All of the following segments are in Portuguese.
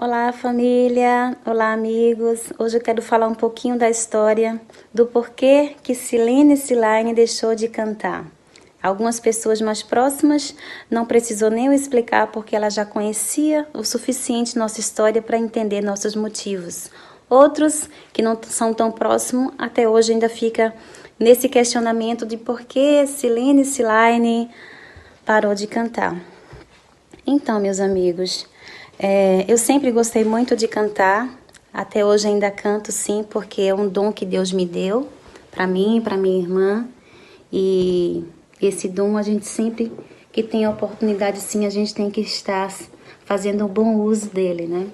Olá, família! Olá, amigos! Hoje eu quero falar um pouquinho da história do porquê que Silene Silaine deixou de cantar. Algumas pessoas mais próximas não precisou nem eu explicar porque ela já conhecia o suficiente nossa história para entender nossos motivos. Outros que não são tão próximos até hoje ainda fica nesse questionamento de por que Silene Silaine parou de cantar. Então, meus amigos, eu sempre gostei muito de cantar, até hoje ainda canto sim, porque é um dom que Deus me deu, para mim e para minha irmã, e esse dom a gente sempre que tem a oportunidade sim, a gente tem que estar fazendo um bom uso dele, né?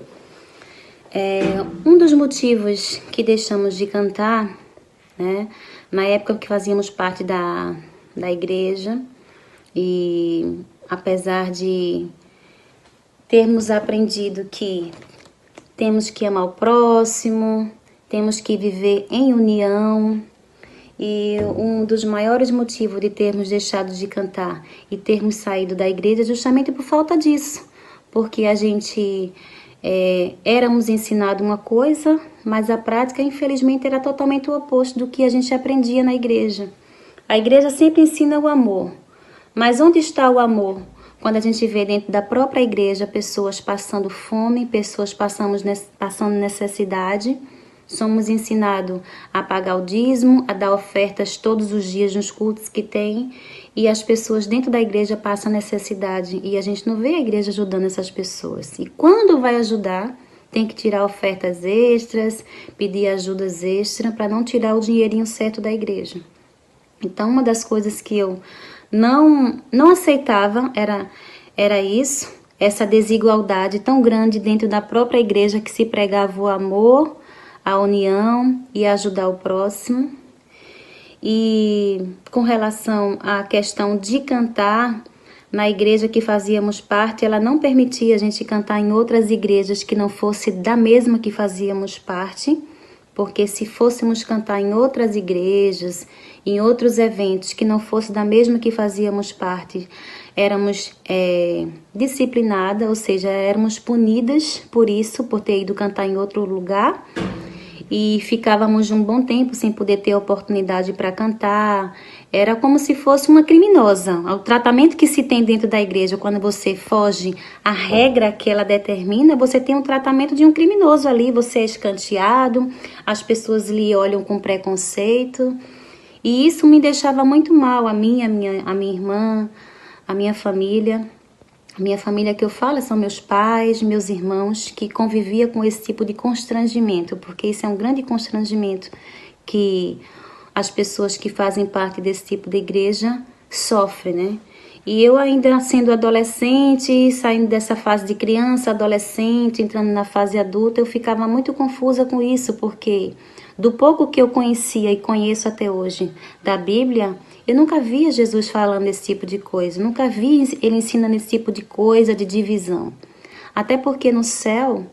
Um dos motivos que deixamos de cantar, né, na época que fazíamos parte da igreja, e apesar de termos aprendido que temos que amar o próximo, temos que viver em união. E um dos maiores motivos de termos deixado de cantar e termos saído da igreja é justamente por falta disso. Porque a gente éramos ensinados uma coisa, mas a prática, infelizmente, era totalmente o oposto do que a gente aprendia na igreja. A igreja sempre ensina o amor. Mas onde está o amor? Quando a gente vê dentro da própria igreja pessoas passando fome, pessoas passando necessidade, somos ensinados a pagar o dízimo, a dar ofertas todos os dias nos cultos que tem, e as pessoas dentro da igreja passam necessidade e a gente não vê a igreja ajudando essas pessoas. E quando vai ajudar, tem que tirar ofertas extras, pedir ajudas extras para não tirar o dinheirinho certo da igreja. Então, uma das coisas que eu não aceitava era isso, essa desigualdade tão grande dentro da própria igreja que se pregava o amor, a união e ajudar o próximo. E com relação à questão de cantar, na igreja que fazíamos parte, ela não permitia a gente cantar em outras igrejas que não fosse da mesma que fazíamos parte, porque se fôssemos cantar em outras igrejas, em outros eventos que não fosse da mesma que fazíamos parte, éramos disciplinadas, ou seja, éramos punidas por isso, por ter ido cantar em outro lugar, e ficávamos um bom tempo sem poder ter oportunidade para cantar. Era como se fosse uma criminosa. O tratamento que se tem dentro da igreja, quando você foge à regra que ela determina, você tem um tratamento de um criminoso ali, você é escanteado, as pessoas lhe olham com preconceito, e isso me deixava muito mal, a minha irmã, a minha família. A minha família que eu falo são meus pais, meus irmãos, que convivia com esse tipo de constrangimento, porque isso é um grande constrangimento que as pessoas que fazem parte desse tipo de igreja sofrem, né? E eu ainda sendo adolescente, saindo dessa fase de criança, adolescente, entrando na fase adulta, eu ficava muito confusa com isso, porque do pouco que eu conhecia e conheço até hoje da Bíblia, eu nunca via Jesus falando esse tipo de coisa, nunca vi ele ensinando esse tipo de coisa, de divisão. Até porque no céu,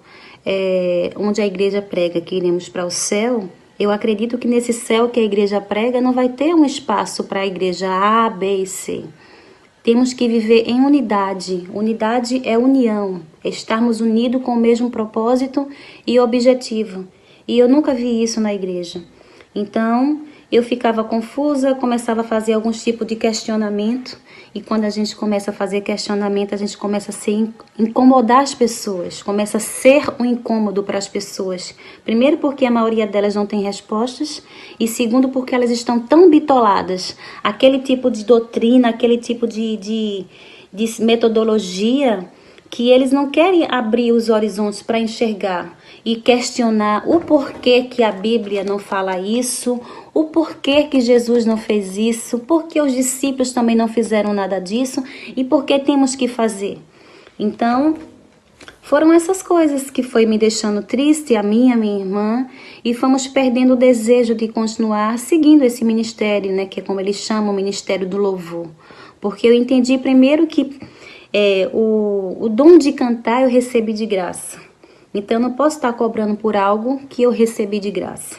onde a igreja prega que iremos para o céu, eu acredito que nesse céu que a igreja prega não vai ter um espaço para a igreja A, B e C. Temos que viver em unidade. Unidade é união, é estarmos unidos com o mesmo propósito e objetivo. E eu nunca vi isso na igreja. Então, eu ficava confusa, começava a fazer alguns tipos de questionamento. E quando a gente começa a fazer questionamento, a gente começa a incomodar as pessoas. Começa a ser um incômodo para as pessoas. Primeiro porque a maioria delas não tem respostas. E segundo porque elas estão tão bitoladas. Aquele tipo de doutrina, aquele tipo de metodologia que eles não querem abrir os horizontes para enxergar e questionar o porquê que a Bíblia não fala isso, o porquê que Jesus não fez isso, porque os discípulos também não fizeram nada disso e por que temos que fazer. Então, foram essas coisas que foi me deixando triste, a minha irmã, e fomos perdendo o desejo de continuar seguindo esse ministério, né, que é como eles chamam, o ministério do louvor. Porque eu entendi primeiro que o dom de cantar eu recebi de graça. Então, eu não posso estar cobrando por algo que eu recebi de graça.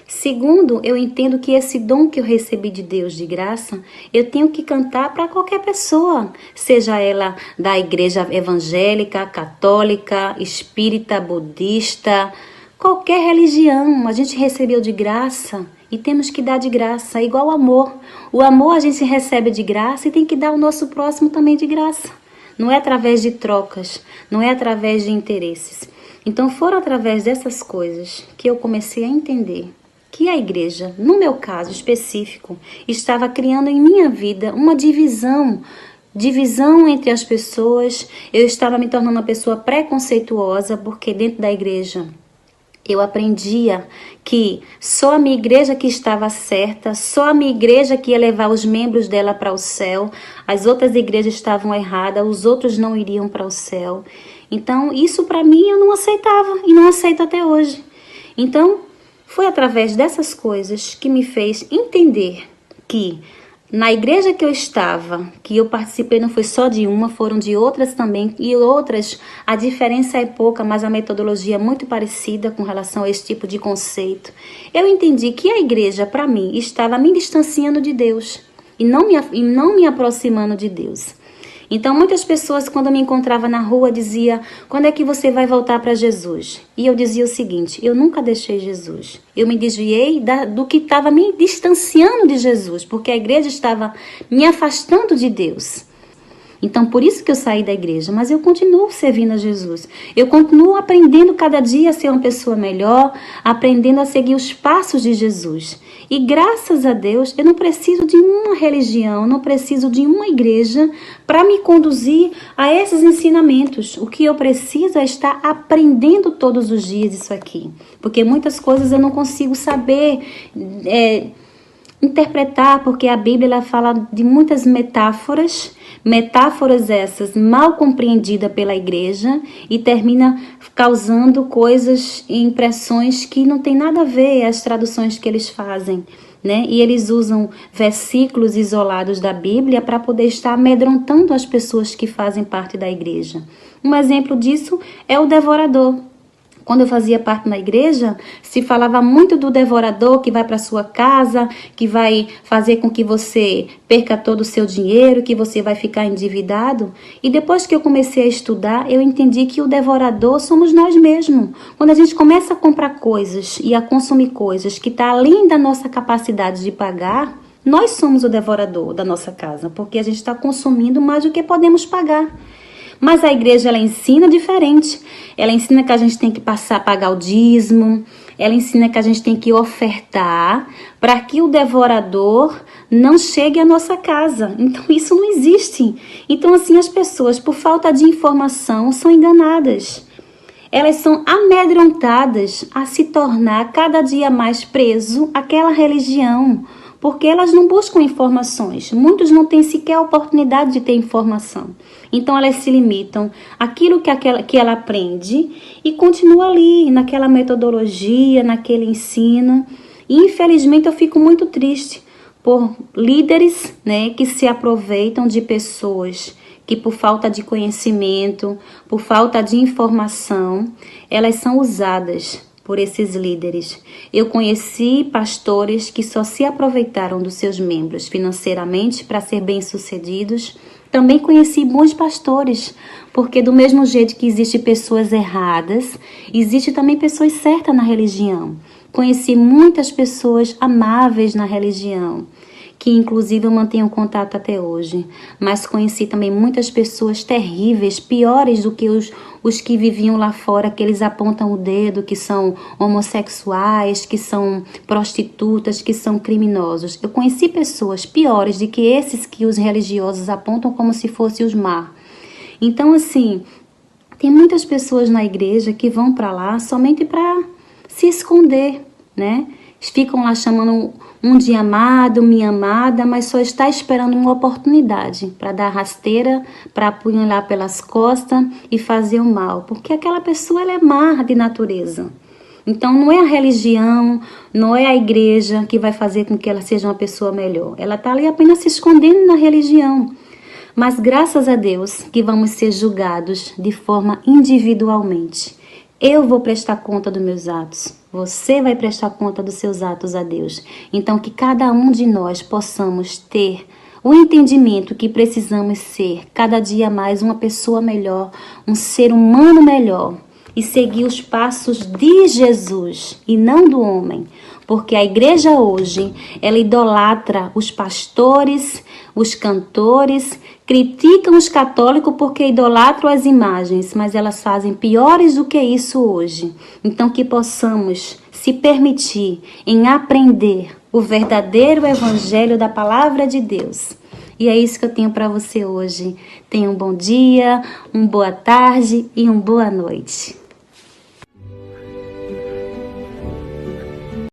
Segundo, eu entendo que esse dom que eu recebi de Deus de graça, eu tenho que cantar para qualquer pessoa, seja ela da igreja evangélica, católica, espírita, budista, qualquer religião, a gente recebeu de graça e temos que dar de graça, igual o amor. O amor a gente recebe de graça e tem que dar ao nosso próximo também de graça. Não é através de trocas, não é através de interesses. Então foram através dessas coisas que eu comecei a entender que a igreja, no meu caso específico, estava criando em minha vida uma divisão entre as pessoas. Eu estava me tornando uma pessoa preconceituosa, porque dentro da igreja eu aprendia que só a minha igreja que estava certa, só a minha igreja que ia levar os membros dela para o céu, as outras igrejas estavam erradas, os outros não iriam para o céu. Então isso para mim eu não aceitava e não aceito até hoje. Então foi através dessas coisas que me fez entender que na igreja que eu estava, que eu participei, não foi só de uma, foram de outras também, e outras, a diferença é pouca, mas a metodologia é muito parecida com relação a esse tipo de conceito. Eu entendi que a igreja, para mim, estava me distanciando de Deus e não me aproximando de Deus. Então, muitas pessoas, quando me encontravam na rua, diziam: quando é que você vai voltar para Jesus? E eu dizia o seguinte: eu nunca deixei Jesus. Eu me desviei do que estava me distanciando de Jesus, porque a igreja estava me afastando de Deus. Então, por isso que eu saí da igreja, mas eu continuo servindo a Jesus. Eu continuo aprendendo cada dia a ser uma pessoa melhor, aprendendo a seguir os passos de Jesus. E graças a Deus, eu não preciso de uma religião, não preciso de uma igreja para me conduzir a esses ensinamentos. O que eu preciso é estar aprendendo todos os dias isso aqui. Porque muitas coisas eu não consigo saber interpretar, porque a Bíblia ela fala de muitas metáforas essas mal compreendidas pela igreja e termina causando coisas e impressões que não tem nada a ver as traduções que eles fazem, né? E eles usam versículos isolados da Bíblia para poder estar amedrontando as pessoas que fazem parte da igreja. Um exemplo disso é o devorador. Quando eu fazia parte da igreja, se falava muito do devorador que vai para sua casa, que vai fazer com que você perca todo o seu dinheiro, que você vai ficar endividado. E depois que eu comecei a estudar, eu entendi que o devorador somos nós mesmos. Quando a gente começa a comprar coisas e a consumir coisas que está além da nossa capacidade de pagar, nós somos o devorador da nossa casa, porque a gente está consumindo mais do que podemos pagar. Mas a igreja, ela ensina diferente. Ela ensina que a gente tem que pagar o dízimo. Ela ensina que a gente tem que ofertar para que o devorador não chegue à nossa casa. Então, isso não existe. Então, assim, as pessoas, por falta de informação, são enganadas. Elas são amedrontadas a se tornar cada dia mais preso àquela religião, porque elas não buscam informações. Muitos não têm sequer a oportunidade de ter informação. Então elas se limitam àquilo que ela aprende e continua ali, naquela metodologia, naquele ensino. E infelizmente eu fico muito triste por líderes, né, que se aproveitam de pessoas que por falta de conhecimento, por falta de informação, elas são usadas por esses líderes. Eu conheci pastores que só se aproveitaram dos seus membros financeiramente para ser bem-sucedidos. Também conheci bons pastores, porque do mesmo jeito que existem pessoas erradas, existe também pessoas certas na religião. Conheci muitas pessoas amáveis na religião, que inclusive eu mantenho contato até hoje. Mas conheci também muitas pessoas terríveis, piores do que os que viviam lá fora, que eles apontam o dedo, que são homossexuais, que são prostitutas, que são criminosos. Eu conheci pessoas piores do que esses que os religiosos apontam como se fossem os maus. Então, assim, tem muitas pessoas na igreja que vão para lá somente para se esconder, né? Ficam lá chamando um de amado, minha amada, mas só está esperando uma oportunidade para dar rasteira, para apunhalar pelas costas e fazer o mal. Porque aquela pessoa ela é má de natureza. Então não é a religião, não é a igreja que vai fazer com que ela seja uma pessoa melhor. Ela está ali apenas se escondendo na religião. Mas graças a Deus que vamos ser julgados de forma individualmente. Eu vou prestar conta dos meus atos. Você vai prestar conta dos seus atos a Deus. Então, que cada um de nós possamos ter o entendimento que precisamos ser cada dia mais uma pessoa melhor, um ser humano melhor e seguir os passos de Jesus e não do homem. Porque a igreja hoje, ela idolatra os pastores, os cantores, criticam os católicos porque idolatram as imagens, mas elas fazem piores do que isso hoje. Então que possamos se permitir em aprender o verdadeiro evangelho da palavra de Deus. E é isso que eu tenho para você hoje. Tenha um bom dia, uma boa tarde e uma boa noite.